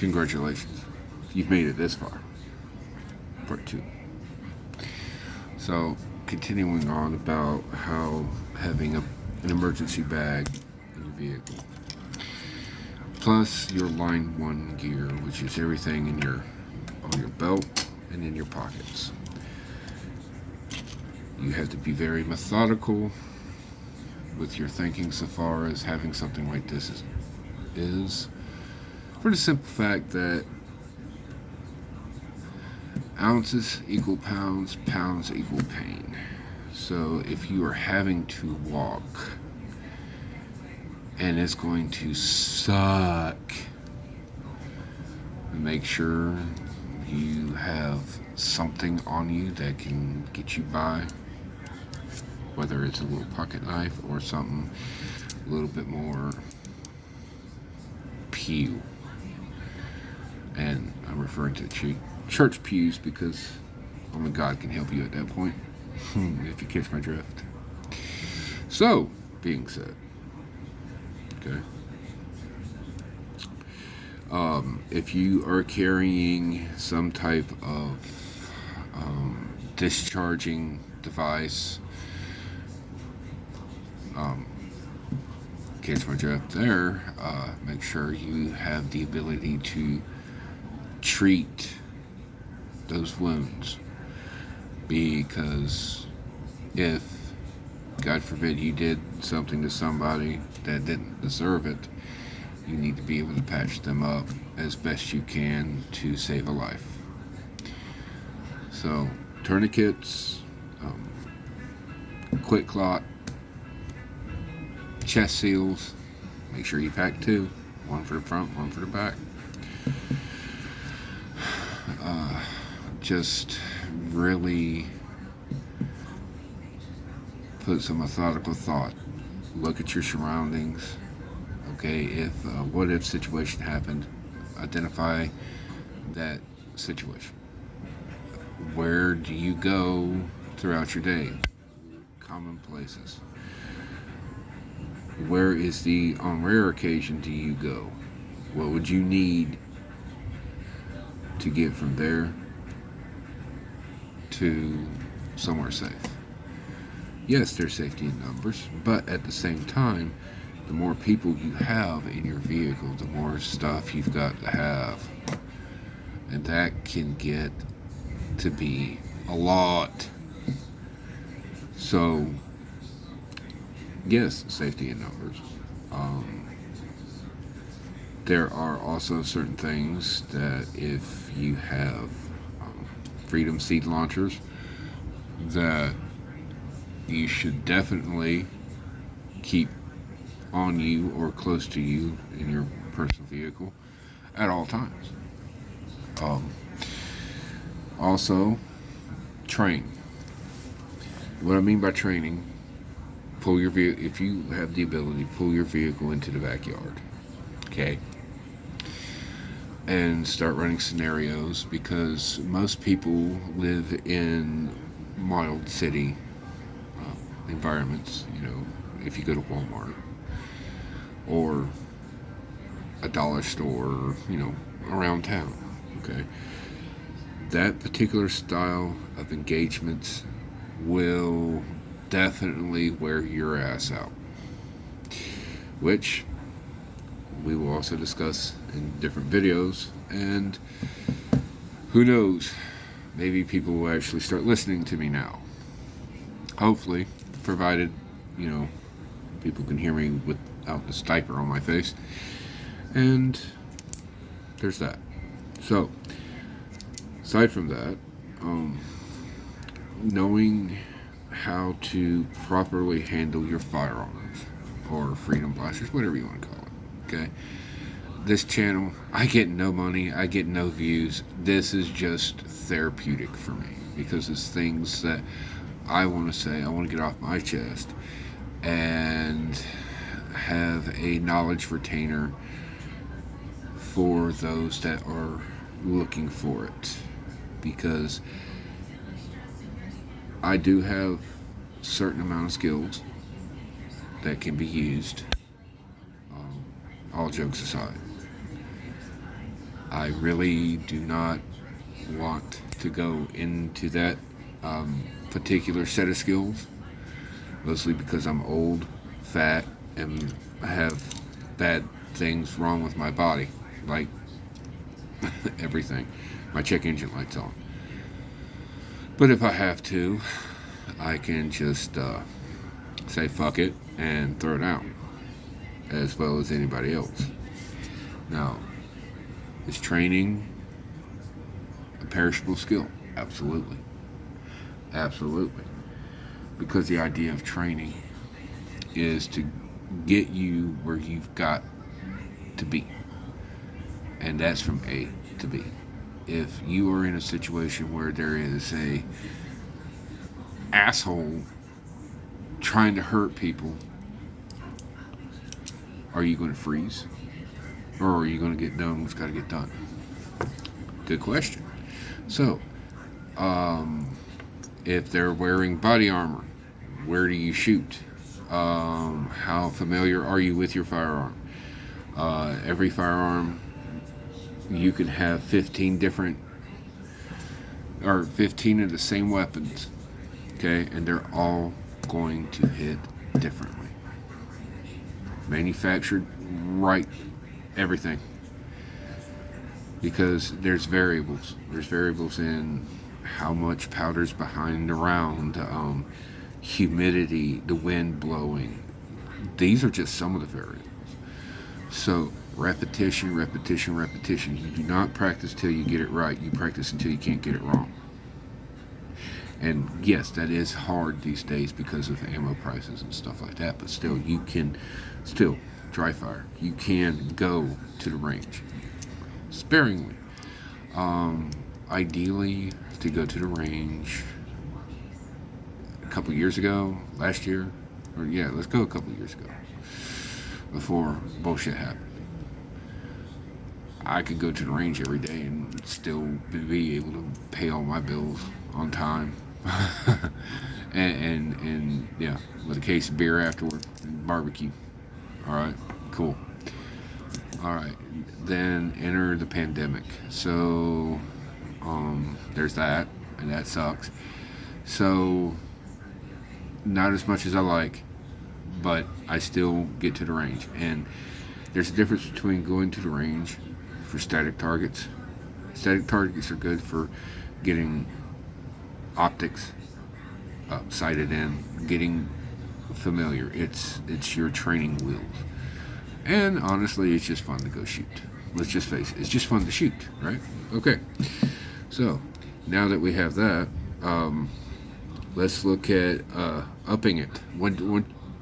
Congratulations. You've made it this far. Part 2. So, continuing on about how having an emergency bag in your vehicle, plus your line 1 gear, which is everything on your belt and in your pockets. You have to be very methodical with your thinking so far as having something like this is for the simple fact that ounces equal pounds, pounds equal pain. So if you are having to walk and it's going to suck, make sure you have something on you that can get you by, whether it's a little pocket knife or something a little bit more pew. And I'm referring to church pews because only God can help you at that point, if you catch my drift. So, being said, okay, if you are carrying some type of discharging device, catch my drift there, make sure you have the ability to treat those wounds, because if, God forbid, you did something to somebody that didn't deserve it, you need to be able to patch them up as best you can to save a life. So, tourniquets, quick clot, chest seals, make sure you pack 2, one for the front, one for the back. Just really put some methodical thought. Look at your surroundings. Okay, if what if situation happened, identify that situation. Where do you go throughout your day? Common places. Where is on rare occasion do you go? What would you need to get from there to somewhere safe? Yes, there's safety in numbers, but at the same time, the more people you have in your vehicle, the more stuff you've got to have. And that can get to be a lot. So, yes, safety in numbers. There are also certain things that if you have Freedom seed launchers, that you should definitely keep on you or close to you in your personal vehicle at all times. Also, train. What I mean by training, pull your vehicle, if you have the ability, pull your vehicle into the backyard. Okay? And start running scenarios, because most people live in mild city environments. You know, if you go to Walmart or a dollar store, around town, okay, that particular style of engagements will definitely wear your ass out, which we will also discuss in different videos. And who knows, maybe people will actually start listening to me now. Hopefully, provided, people can hear me without the diaper on my face. And there's that. So, aside from that, knowing how to properly handle your firearms or freedom blasters, whatever you want to call it. Okay, this channel, I get no money, I get no views. This is just therapeutic for me, because it's things that I want to say, I want to get off my chest and have a knowledge retainer for those that are looking for it, because I do have a certain amount of skills that can be used, all jokes aside. I really do not want to go into that particular set of skills, mostly because I'm old, fat, and have bad things wrong with my body, like everything. My check engine light's on. But if I have to, I can just say fuck it and throw it out, as well as anybody else. Now, is training a perishable skill? Absolutely. Absolutely. Because the idea of training is to get you where you've got to be. And that's from A to B. If you are in a situation where there is a asshole trying to hurt people, are you going to freeze? Or are you going to get done what's got to get done? Good question. So, if they're wearing body armor, where do you shoot? How familiar are you with your firearm? Every firearm, you can have 15 different, or 15 of the same weapons, okay, and they're all going to hit differently. Manufactured right, everything. Because there's variables. There's variables in how much powder's behind the round, humidity, the wind blowing. These are just some of the variables. So repetition, repetition, repetition. You do not practice till you get it right. You practice until you can't get it wrong. And yes, that is hard these days because of ammo prices and stuff like that. But still, you can dry fire. You can go to the range sparingly. Ideally, to go to the range a couple years ago, last year, or yeah, let's go a couple years ago, before bullshit happened. I could go to the range every day and still be able to pay all my bills on time. and yeah, with a case of beer afterward, and barbecue. All right, cool. All right, then enter the pandemic. So there's that, and that sucks. So not as much as I like, but I still get to the range. And there's a difference between going to the range for static targets. Static targets are good for getting optics sighted in, getting familiar. It's your training wheels. And honestly, it's just fun to go shoot. Let's just face it, it's just fun to shoot, right? Okay. So now that we have that, let's look at upping it.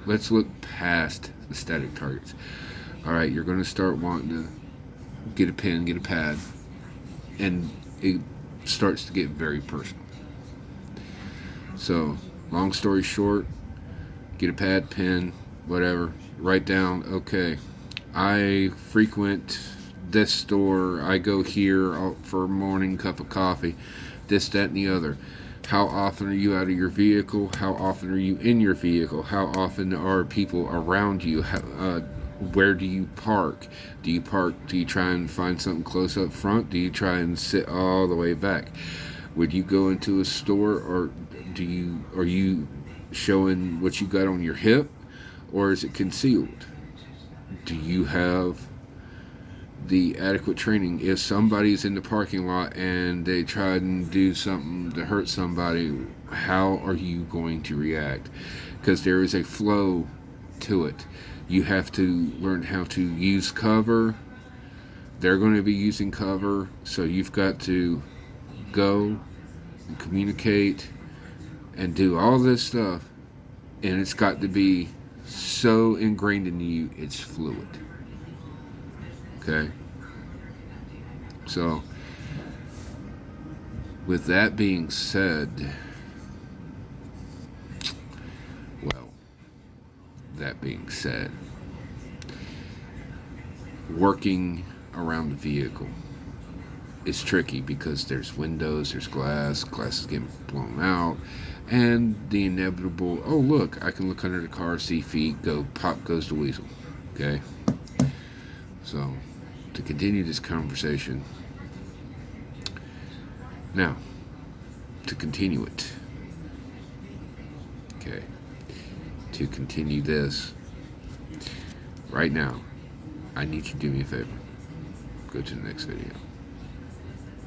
Let's look past the static targets. All right, you're going to start wanting to get a pen, get a pad, and it starts to get very personal. So, long story short, get a pad, pen, whatever, write down, okay, I frequent this store, I go here for a morning cup of coffee, this, that, and the other. How often are you out of your vehicle? How often are you in your vehicle? How often are people around you? Where do you park? Do you try and find something close up front? Do you try and sit all the way back? Would you go into a store, or are you showing what you got on your hip, or is it concealed? Do you have the adequate training? If somebody's in the parking lot and they try and do something to hurt somebody, how are you going to react? Because there is a flow to it. You have to learn how to use cover. They're going to be using cover, so you've got to go and communicate and do all this stuff, and it's got to be so ingrained in you, it's fluid. Okay? So, with that being said, working around the vehicle is tricky because there's windows, there's glass is getting blown out, and the inevitable, oh look, I can look under the car, see feet, go, pop goes the weasel. Okay? So, to continue this conversation. Now, to continue it, okay, to continue this, right now, I need you to do me a favor. Go to the next video.